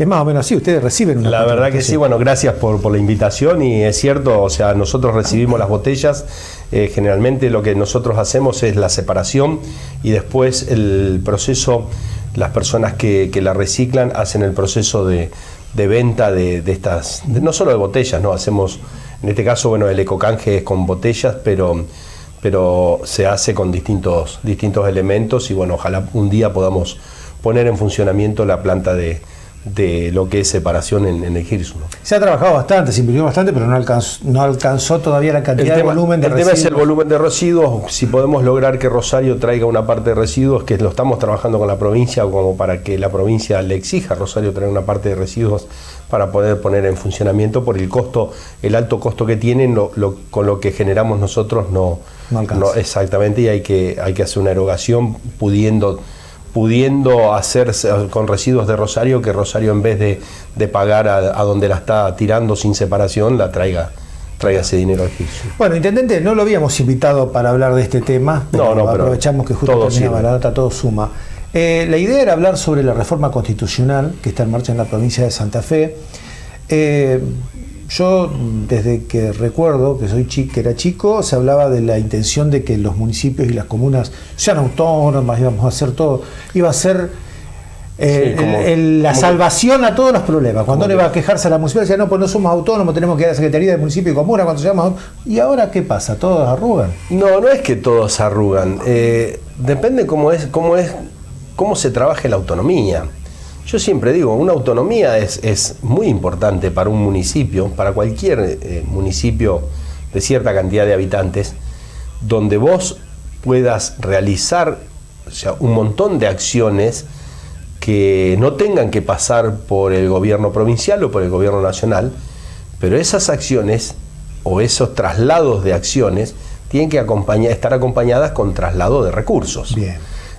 Es más o menos así, ustedes reciben una... La verdad que sí, bueno, gracias por la invitación, y es cierto, o sea, nosotros recibimos las botellas, generalmente lo que nosotros hacemos es la separación y después el proceso, las personas que la reciclan hacen el proceso de venta de estas, no solo de botellas, ¿no? Hacemos, en este caso, bueno, el ecocanje es con botellas, pero se hace con distintos elementos, y bueno, ojalá un día podamos poner en funcionamiento la planta de lo que es separación en el Girsu, ¿no? Se ha trabajado bastante, se invirtió bastante, pero no alcanzó todavía la cantidad de volumen de residuos. El tema es el volumen de residuos. Si podemos lograr que Rosario traiga una parte de residuos, que lo estamos trabajando con la provincia, como para que la provincia le exija a Rosario traer una parte de residuos para poder poner en funcionamiento, por el costo, el alto costo que tienen, con lo que generamos nosotros no alcanza. No, exactamente, y hay que hacer una erogación pudiendo hacer con residuos de Rosario, que Rosario, en vez de pagar a donde la está tirando sin separación, la traiga ese dinero al Girsu. Bueno, intendente, no lo habíamos invitado para hablar de este tema, pero pero aprovechamos que justo terminaba la nota, todo suma. La idea era hablar sobre la reforma constitucional que está en marcha en la provincia de Santa Fe. Yo, desde que recuerdo que era chico, se hablaba de la intención de que los municipios y las comunas sean autónomas, íbamos a hacer todo, iba a ser la salvación a todos los problemas. Cuando uno iba a quejarse a la municipalidad, decía, no, pues no somos autónomos, tenemos que ir a la Secretaría de Municipio y Comuna cuando seamos. ¿Y ahora qué pasa? ¿Todos arrugan? No es que todos arrugan. Depende cómo se trabaje la autonomía. Yo siempre digo, una autonomía es muy importante para un municipio, para cualquier municipio de cierta cantidad de habitantes, donde vos puedas realizar, o sea, un montón de acciones que no tengan que pasar por el gobierno provincial o por el gobierno nacional, pero esas acciones o esos traslados de acciones tienen que estar acompañadas con traslado de recursos. Bien.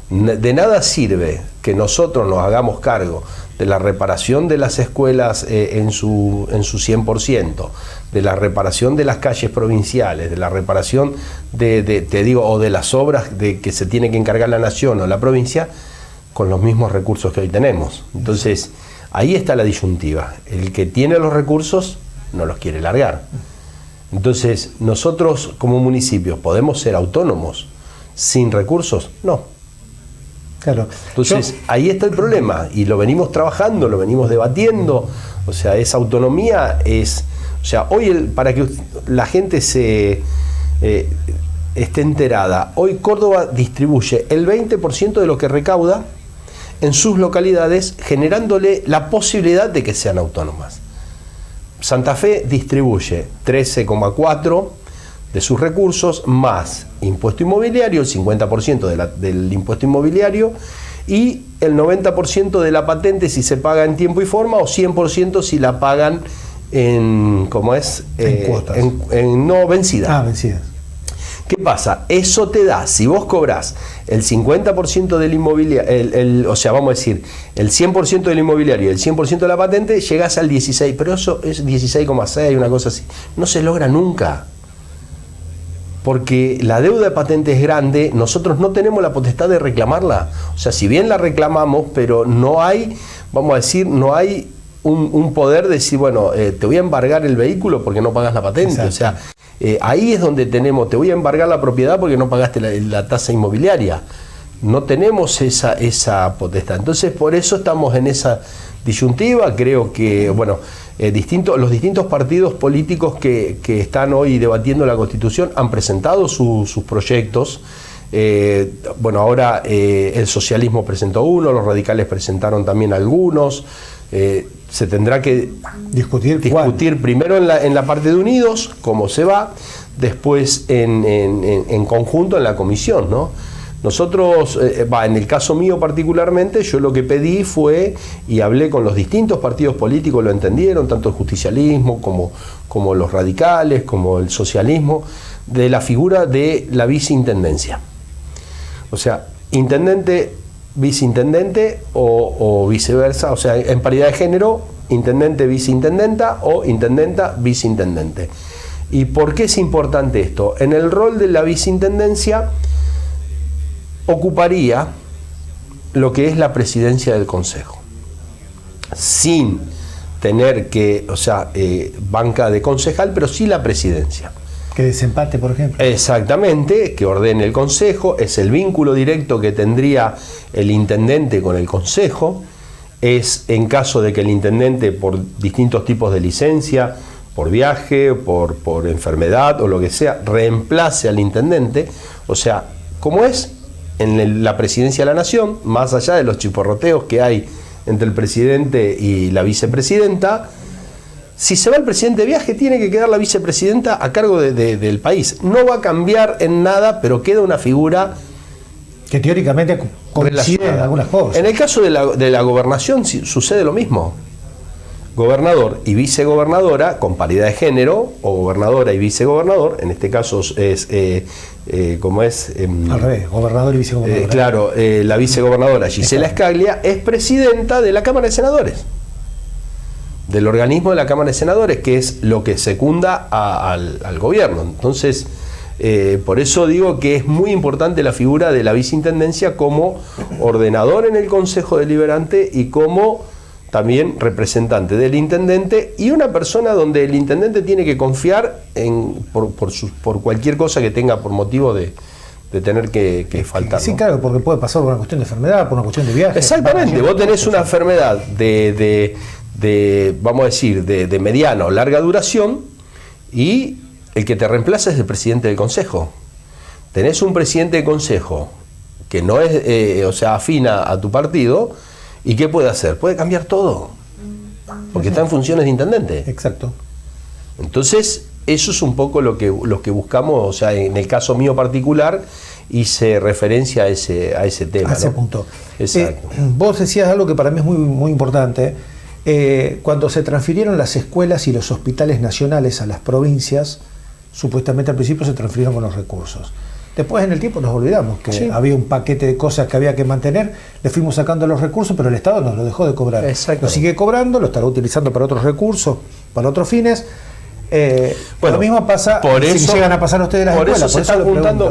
De nada sirve que nosotros nos hagamos cargo de la reparación de las escuelas en su 100%, de la reparación de las calles provinciales, de la reparación o de las obras de que se tiene que encargar la nación o la provincia, con los mismos recursos que hoy tenemos. Entonces, ahí está la disyuntiva. El que tiene los recursos no los quiere largar. Entonces, nosotros como municipios, ¿podemos ser autónomos sin recursos? No. Claro. Entonces, ahí está el problema, y lo venimos trabajando, lo venimos debatiendo. O sea, esa autonomía o sea, hoy para que la gente esté enterada, hoy Córdoba distribuye el 20% de lo que recauda en sus localidades, generándole la posibilidad de que sean autónomas. Santa Fe distribuye 13,4% de sus recursos, más impuesto inmobiliario, el 50% del impuesto inmobiliario, y el 90% de la patente si se paga en tiempo y forma, o 100% si la pagan en cuotas. No, vencidas. Vencidas. ¿Qué pasa? Eso te da, si vos cobrás el 50% del inmobiliario, o sea, vamos a decir, el 100% del inmobiliario y el 100% de la patente, llegás al 16%, pero eso es 16,6%, una cosa así. No se logra nunca. Porque la deuda de patente es grande, nosotros no tenemos la potestad de reclamarla. O sea, si bien la reclamamos, pero no hay, vamos a decir, no hay un poder de decir, bueno, te voy a embargar el vehículo porque no pagas la patente. Exacto. O sea, ahí es donde te voy a embargar la propiedad porque no pagaste la tasa inmobiliaria. No tenemos esa potestad. Entonces, por eso estamos en esa disyuntiva. Creo que, bueno, los distintos partidos políticos que están hoy debatiendo la Constitución han presentado sus proyectos. Bueno, ahora el socialismo presentó uno, los radicales presentaron también algunos. Se tendrá que discutir primero en la parte de Unidos, cómo se va, después en conjunto en la comisión, ¿no? Nosotros, en el caso mío particularmente, yo lo que pedí fue, y hablé con los distintos partidos políticos, lo entendieron, tanto el justicialismo como los radicales, como el socialismo, de la figura de la viceintendencia. O sea, intendente, viceintendente o viceversa, o sea, en paridad de género, intendente, viceintendenta o intendenta, viceintendente. ¿Y por qué es importante esto? En el rol de la viceintendencia ocuparía lo que es la presidencia del Consejo. sin tener que, banca de concejal, pero sí la presidencia. Que desempate, por ejemplo. Exactamente, que ordene el consejo, es el vínculo directo que tendría el intendente con el consejo, es en caso de que el intendente, por distintos tipos de licencia, por viaje, por enfermedad o lo que sea, reemplace al intendente, o sea, como es en la presidencia de la nación, más allá de los chiporroteos que hay entre el presidente y la vicepresidenta, si se va el presidente de viaje, tiene que quedar la vicepresidenta a cargo del país. No va a cambiar en nada, pero queda una figura que teóricamente coincide en algunas cosas. En el caso de la gobernación sucede lo mismo. Gobernador y vicegobernadora con paridad de género, o gobernadora y vicegobernador, en este caso es al revés, gobernador y vicegobernadora. Claro, la vicegobernadora Gisela Scaglia es presidenta de la Cámara de Senadores, del organismo de la Cámara de Senadores, que es lo que secunda al gobierno. Entonces, por eso digo que es muy importante la figura de la viceintendencia como ordenador en el Consejo Deliberante y como también representante del intendente, y una persona donde el intendente tiene que confiar por cualquier cosa que tenga por motivo de tener que faltar. Sí, ¿no? Claro, porque puede pasar por una cuestión de enfermedad, por una cuestión de viaje. Exactamente, vos tenés una enfermedad vamos a decir, de mediana o larga duración, y el que te reemplaza es el presidente del consejo. Tenés un presidente de consejo que no es, afina a tu partido, ¿y qué puede hacer? Puede cambiar todo, porque está en funciones de intendente. Exacto. Entonces, eso es un poco lo que buscamos, en el caso mío particular, hice referencia a ese tema. A ese punto. Exacto. Vos decías algo que para mí es muy, muy importante. Cuando se transfirieron las escuelas y los hospitales nacionales a las provincias, supuestamente al principio se transfirieron con los recursos. Después en el tiempo nos olvidamos que había un paquete de cosas que había que mantener, le fuimos sacando los recursos, pero el Estado nos lo dejó de cobrar. Lo sigue cobrando, lo estará utilizando para otros recursos, para otros fines. Lo mismo pasa si llegan a pasar ustedes las escuelas.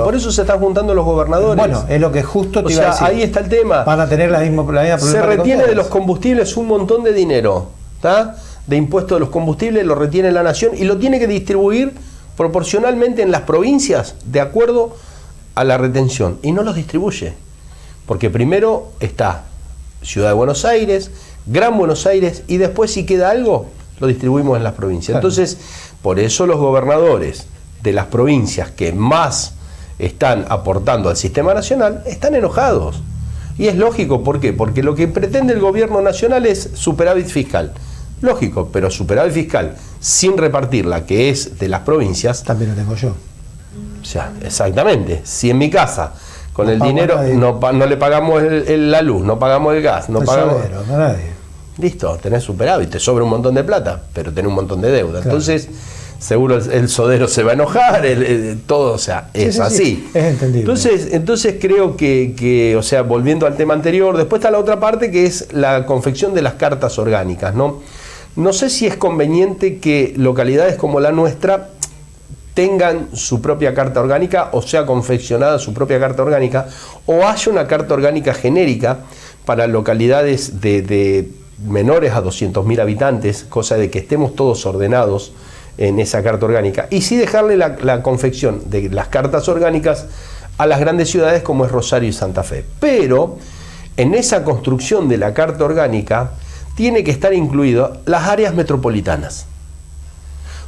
Por eso se están juntando los gobernadores. Bueno, es lo que justo te iba a decir. Ahí está el tema. Van a tener la misma problemática. Se retiene de los combustibles un montón de dinero, ¿tá? De impuestos de los combustibles, lo retiene la nación y lo tiene que distribuir proporcionalmente en las provincias de acuerdo a la retención, y no los distribuye, porque primero está Ciudad de Buenos Aires, Gran Buenos Aires, y después si queda algo lo distribuimos en las provincias. Claro. Entonces, por eso los gobernadores de las provincias que más están aportando al sistema nacional están enojados, y es lógico. ¿Por qué? Porque lo que pretende el gobierno nacional es superávit fiscal. Lógico, pero superávit fiscal sin repartirla, que es de las provincias, también lo tengo yo. O sea, exactamente. Si en mi casa con el dinero no le pagamos la luz, no pagamos el gas, no pagamos... No nadie. Listo, tenés superávit, te sobra un montón de plata, pero tenés un montón de deuda. Claro. Entonces, seguro el sodero se va a enojar, todo, es así. Sí, es entendible. Entonces creo que, volviendo al tema anterior, después está la otra parte que es la confección de las cartas orgánicas, ¿no? No sé si es conveniente que localidades como la nuestra tengan su propia carta orgánica, o sea, confeccionada su propia carta orgánica, o haya una carta orgánica genérica para localidades de menores a 200.000 habitantes, cosa de que estemos todos ordenados en esa carta orgánica, y sí dejarle la confección de las cartas orgánicas a las grandes ciudades como es Rosario y Santa Fe. Pero en esa construcción de la carta orgánica tiene que estar incluido las áreas metropolitanas,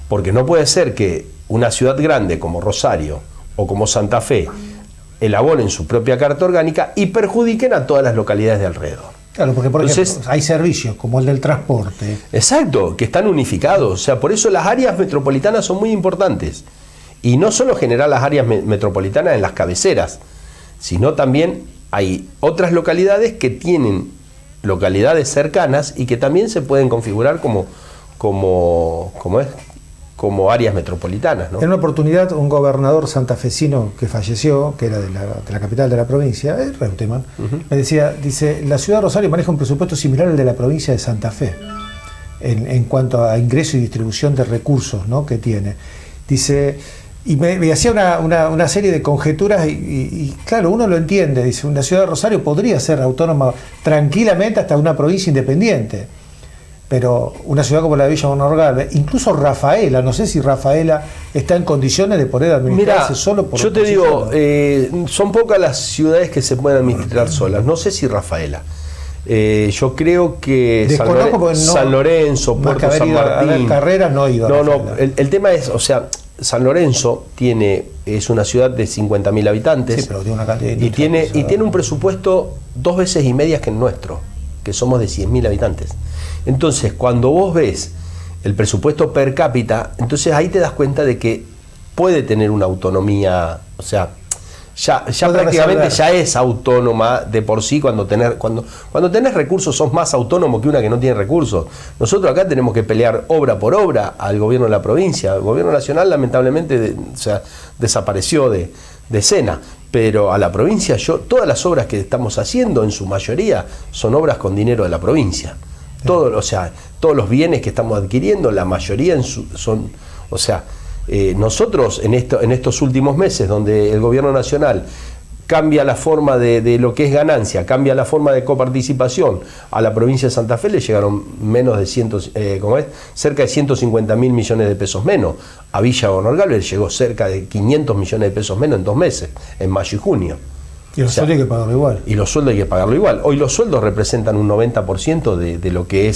porque no puede ser que una ciudad grande como Rosario o como Santa Fe elaboren su propia carta orgánica y perjudiquen a todas las localidades de alrededor. Claro, porque por ejemplo, hay servicios como el del transporte. Exacto, que están unificados. Por eso las áreas metropolitanas son muy importantes. Y no solo generar las áreas metropolitanas en las cabeceras, sino también hay otras localidades que tienen localidades cercanas y que también se pueden configurar como áreas metropolitanas, ¿no? En una oportunidad, un gobernador santafesino que falleció, que era de la capital de la provincia, Reutemann, me dice, la ciudad de Rosario maneja un presupuesto similar al de la provincia de Santa Fe, en cuanto a ingreso y distribución de recursos, ¿no?, que tiene. Dice, y me hacía una serie de conjeturas, y claro, uno lo entiende. Dice, una ciudad de Rosario podría ser autónoma tranquilamente hasta una provincia independiente. pero una ciudad como la de Villa Gobernador Galvez, incluso Rafaela, no sé si Rafaela está en condiciones de poder administrarse solo por yo te digo, son pocas las ciudades que se pueden administrar solas, no sé si Rafaela. Yo creo que San Lorenzo, Puerto San Martín. A ver, Carreras no iba. El tema es, o sea, San Lorenzo es una ciudad de 50.000 habitantes, sí, pero tiene una cantidad de y tiene un presupuesto 2 veces y media que el nuestro, que somos de 100.000 habitantes. Entonces, cuando vos ves el presupuesto per cápita, entonces ahí te das cuenta de que puede tener una autonomía, o sea, ya prácticamente ya es autónoma de por sí. Cuando tenés recursos sos más autónomo que una que no tiene recursos. Nosotros acá tenemos que pelear obra por obra al gobierno de la provincia. El gobierno nacional lamentablemente desapareció de escena, pero a la provincia todas las obras que estamos haciendo en su mayoría son obras con dinero de la provincia. Todos los bienes que estamos adquiriendo, la mayoría son, nosotros en estos últimos meses, donde el gobierno nacional cambia la forma de lo que es ganancia, cambia la forma de coparticipación, a la provincia de Santa Fe le llegaron menos de cerca de 150.000 millones de pesos menos. A Villa Gobernador Galvez llegó cerca de 500 millones de pesos menos en 2 meses, en mayo y junio. Y los sueldos hay que pagarlo igual. Y los sueldos hay que pagarlo igual. Hoy los sueldos representan un 90% de lo que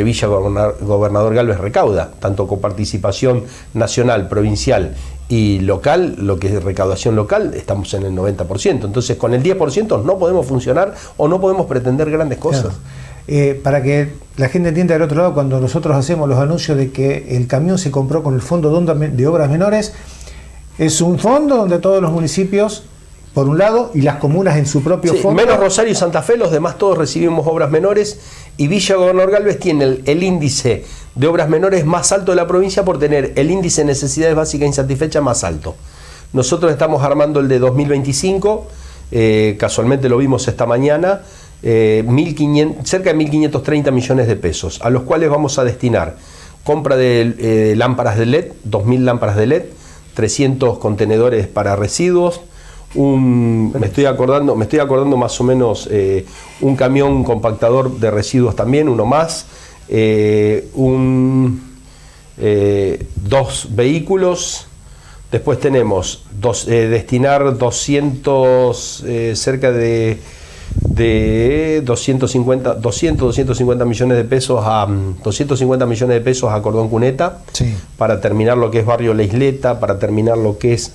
Villa Gobernador Galvez recauda, tanto con participación nacional, provincial y local. Lo que es recaudación local, estamos en el 90%. Entonces, con el 10% no podemos funcionar o no podemos pretender grandes cosas. Claro. Para que la gente entienda del otro lado, cuando nosotros hacemos los anuncios de que el camión se compró con el Fondo de Obras Menores, es un fondo donde todos los municipios, por un lado, y las comunas en su propio fondo. Menos Rosario y Santa Fe, los demás todos recibimos obras menores, y Villa Gobernador Galvez tiene el índice de obras menores más alto de la provincia por tener el índice de necesidades básicas insatisfechas más alto. Nosotros estamos armando el de 2025, casualmente lo vimos esta mañana, cerca de 1.530 millones de pesos, a los cuales vamos a destinar compra de lámparas de LED, 2.000 lámparas de LED, 300 contenedores para residuos, me estoy acordando más o menos un camión compactador de residuos también, uno más, 2 vehículos. Después tenemos destinar 200, cerca de 250 millones de pesos a 250 millones de pesos a Cordón Cuneta, sí, la terminar lo que es barrio La Isleta, para terminar lo que es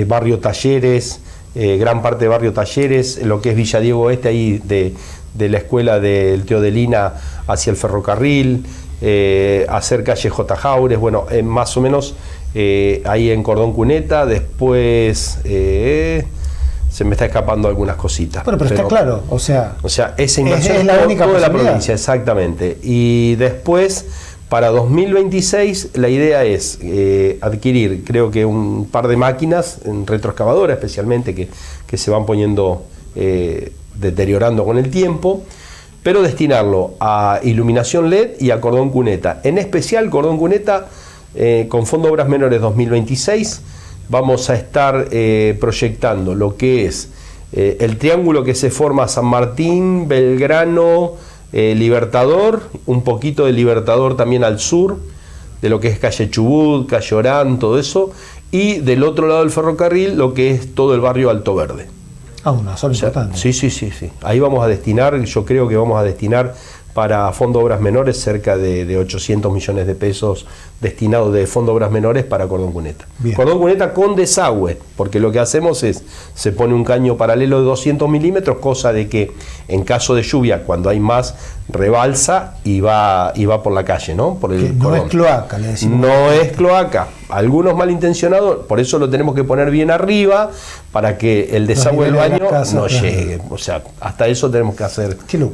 barrio Talleres, gran parte de barrio Talleres, lo que es Villa Diego Oeste, ahí de la escuela del Teodelina hacia el ferrocarril, hacer calle J. Jaures, bueno, más o menos ahí en Cordón Cuneta. Después se me está escapando algunas cositas. Pero está claro, o sea esa inversión es la única toda la provincia, exactamente. Y después, para 2026, la idea es adquirir, creo que un par de máquinas, en retroexcavadora especialmente, que se van poniendo, deteriorando con el tiempo, pero destinarlo a iluminación LED y a Cordón Cuneta. En especial, Cordón Cuneta, con Fondo Obras Menores 2026, vamos a estar proyectando lo que es el triángulo que se forma San Martín, Belgrano, Libertador, un poquito de Libertador también al sur, de lo que es calle Chubut, calle Orán, todo eso, y del otro lado del ferrocarril lo que es todo el barrio Alto Verde. Una zona importante. Sí. Ahí vamos a destinar, yo creo que vamos a destinar para Fondo Obras Menores cerca de 800 millones de pesos destinados de Fondo Obras Menores para Cordón Cuneta. Bien. Cordón Cuneta con desagüe, porque lo que hacemos es, se pone un caño paralelo de 200 milímetros, cosa de que en caso de lluvia, cuando hay más, rebalsa y va por la calle, ¿no? Por el no es cloaca, le decimos. No es cloaca. Algunos malintencionados, por eso lo tenemos que poner bien arriba, para que el desagüe del baño no llegue. O sea, hasta eso tenemos que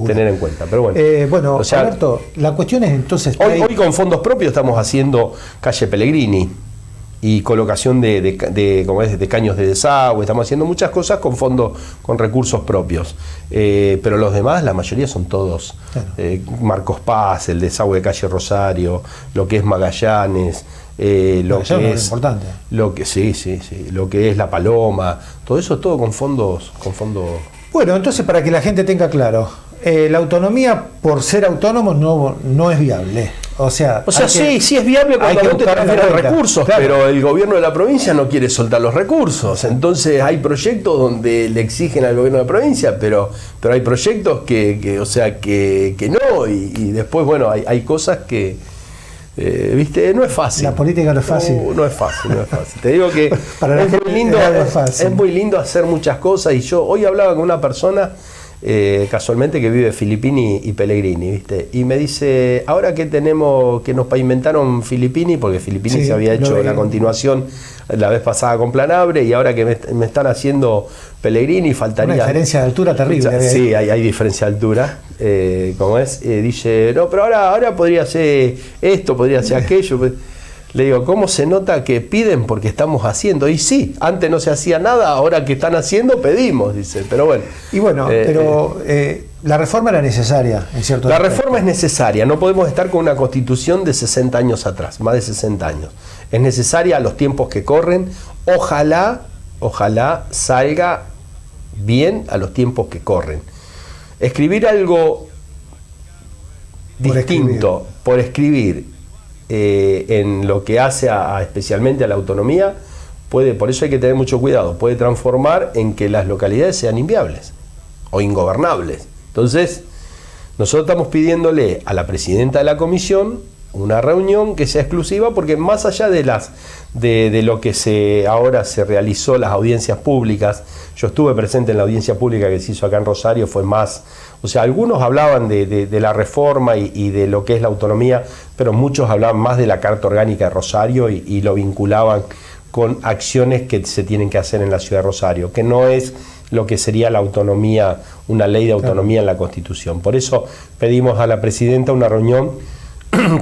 tener en cuenta. Pero bueno, o sea, Alberto, la cuestión es entonces... Hoy con fondos propios estamos haciendo calle Pellegrini y colocación de caños de desagüe, estamos haciendo muchas cosas con fondos, con recursos propios, pero los demás, la mayoría son todos, claro. Marcos Paz, el desagüe de calle Rosario, lo que es Magallanes, lo que es importante. Lo que lo que es La Paloma, todo eso es todo con fondos. Bueno, entonces, para que la gente tenga claro, La autonomía, por ser autónomos, no es viable. O sea, sí es viable cuando no te transfieren recursos, claro. Pero el gobierno de la provincia no quiere soltar los recursos. Entonces hay proyectos donde le exigen al gobierno de la provincia, pero hay proyectos que no, y después, bueno, hay cosas que, viste, no es fácil. La política no es fácil. No es fácil. Te digo que es muy lindo hacer muchas cosas, y yo hoy hablaba con una persona casualmente que vive Filippini y Pellegrini, ¿viste? Y me dice, ahora que nos pavimentaron Filippini, porque Filippini se había hecho la continuación la vez pasada con Planabre, y ahora que me están haciendo Pellegrini, faltaría... Una diferencia de altura terrible. Sí, hay diferencia de altura, como es. Dice, no, pero ahora podría ser esto, podría ser aquello. Le digo, ¿cómo se nota que piden porque estamos haciendo? Y sí, antes no se hacía nada, ahora que están haciendo pedimos, dice, pero bueno. Y bueno, la reforma era necesaria, en cierto La reforma es necesaria, no podemos estar con una constitución de 60 años atrás, más de 60 años. Es necesaria a los tiempos que corren, ojalá salga bien a los tiempos que corren. Escribir algo distinto por escribir, en lo que hace especialmente a la autonomía, por eso hay que tener mucho cuidado, puede transformar en que las localidades sean inviables o ingobernables. Entonces, nosotros estamos pidiéndole a la presidenta de la comisión una reunión que sea exclusiva, porque más allá de lo que ahora se realizó, las audiencias públicas, yo estuve presente en la audiencia pública que se hizo acá en Rosario, fue más, o sea, algunos hablaban de la reforma y de lo que es la autonomía, pero muchos hablaban más de la Carta Orgánica de Rosario y lo vinculaban con acciones que se tienen que hacer en la ciudad de Rosario, que no es lo que sería la autonomía, una ley de autonomía en la Constitución. Por eso pedimos a la presidenta una reunión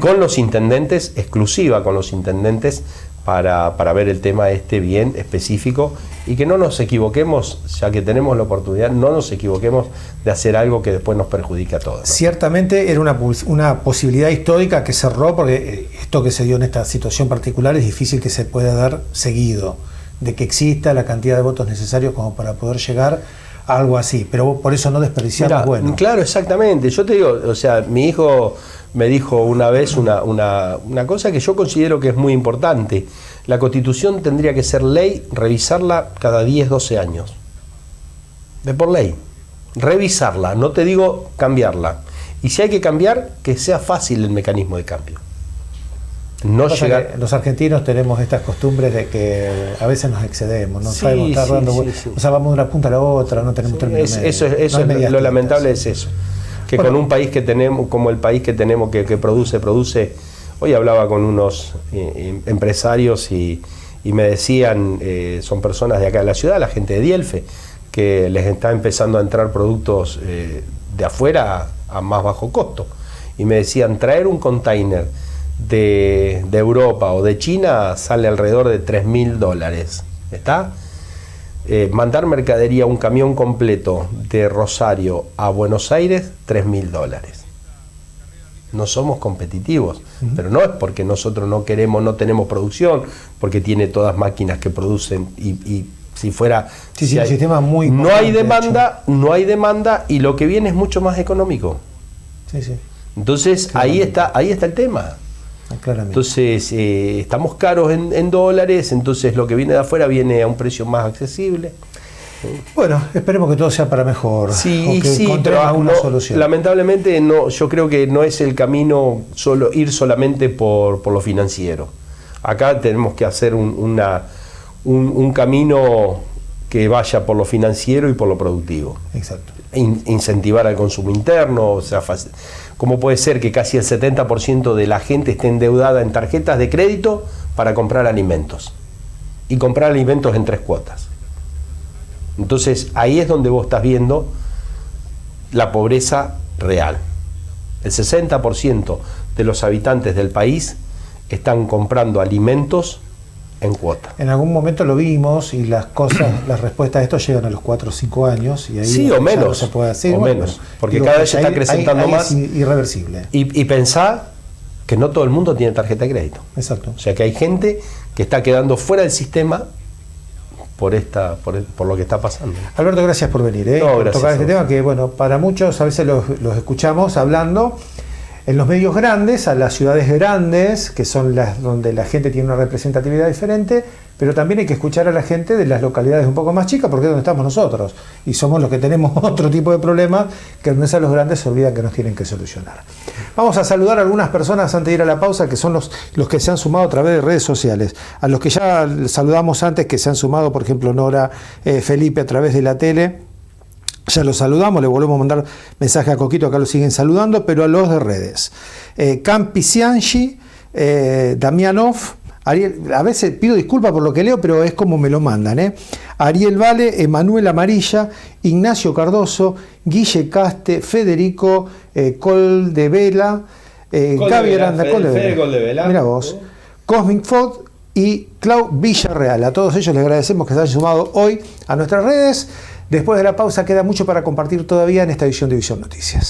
con los intendentes, exclusiva con los intendentes, para ver el tema bien específico, y que no nos equivoquemos, ya que tenemos la oportunidad, no nos equivoquemos de hacer algo que después nos perjudique a todos, ¿no? Ciertamente era una posibilidad histórica que cerró, porque esto que se dio en esta situación particular es difícil que se pueda dar seguido, de que exista la cantidad de votos necesarios como para poder llegar a algo así, pero por eso no desperdiciamos. Mirá, bueno. Claro, exactamente. Yo te digo, o sea, mi hijo me dijo una vez una cosa que yo considero que es muy importante. La Constitución tendría que ser ley, revisarla cada 10, 12 años. De por ley. Revisarla, no te digo cambiarla. Y si hay que cambiar, que sea fácil el mecanismo de cambio. No llegar... Los argentinos tenemos estas costumbres de que a veces nos excedemos, no sabemos estar dando vueltas. O sea, vamos de una punta a la otra, no tenemos término medio. Eso es lo lamentable, es eso. Que con un país que tenemos, como el país que tenemos, que produce. Hoy hablaba con unos empresarios y me decían, son personas de acá de la ciudad, la gente de Dielfe, que les está empezando a entrar productos de afuera a más bajo costo. Y me decían, traer un container de Europa o de China sale alrededor de $3.000. ¿Está? Mandar mercadería, un camión completo de Rosario a Buenos Aires, $3.000. No somos competitivos, pero no es porque nosotros no tenemos producción, porque tiene todas máquinas que producen y si fuera... Sí, el sistema es muy... No hay demanda y lo que viene es mucho más económico. Sí. Entonces ahí está el tema. Claramente. Entonces estamos caros en dólares, entonces lo que viene de afuera viene a un precio más accesible. Bueno, esperemos que todo sea para mejor. Sí, pero alguna solución. Lamentablemente no, yo creo que no es el camino ir solamente por lo financiero. Acá tenemos que hacer un camino que vaya por lo financiero y por lo productivo. Exacto. Incentivar al consumo interno, o sea, ¿cómo puede ser que casi el 70% de la gente esté endeudada en tarjetas de crédito para comprar alimentos? Y comprar alimentos en 3 cuotas. Entonces, ahí es donde vos estás viendo la pobreza real. El 60% de los habitantes del país están comprando alimentos en cuota. En algún momento lo vimos y las respuestas a esto llegan a los 4 o 5 años. Y ahí sí, o menos. No se puede hacer. Menos. Porque cada vez se está acrecentando más. Es irreversible. Y pensá que no todo el mundo tiene tarjeta de crédito. Exacto. O sea que hay gente que está quedando fuera del sistema por lo que está pasando. Alberto, gracias por venir, No, por gracias tocar este tema que, bueno, para muchos a veces los escuchamos hablando en los medios grandes, a las ciudades grandes, que son las donde la gente tiene una representatividad diferente, pero también hay que escuchar a la gente de las localidades un poco más chicas, porque es donde estamos nosotros, y somos los que tenemos otro tipo de problemas, que donde están los grandes se olvidan que nos tienen que solucionar. Vamos a saludar a algunas personas antes de ir a la pausa, que son los que se han sumado a través de redes sociales. A los que ya saludamos antes, que se han sumado, por ejemplo, Nora, Felipe, a través de la tele. Ya los saludamos, le volvemos a mandar mensaje a Coquito, acá lo siguen saludando, pero a los de redes. Campi Cianchi, Damianov, Ariel, a veces pido disculpas por lo que leo, pero es como me lo mandan. Ariel Vale, Emanuel Amarilla, Ignacio Cardoso, Guille Caste, Federico Coldevela, Gaby Aranda, Coldevela, mira vos, Cosmic Fod y Clau Villarreal. A todos ellos les agradecemos que se hayan sumado hoy a nuestras redes. Después de la pausa queda mucho para compartir todavía en esta edición de Visión Noticias.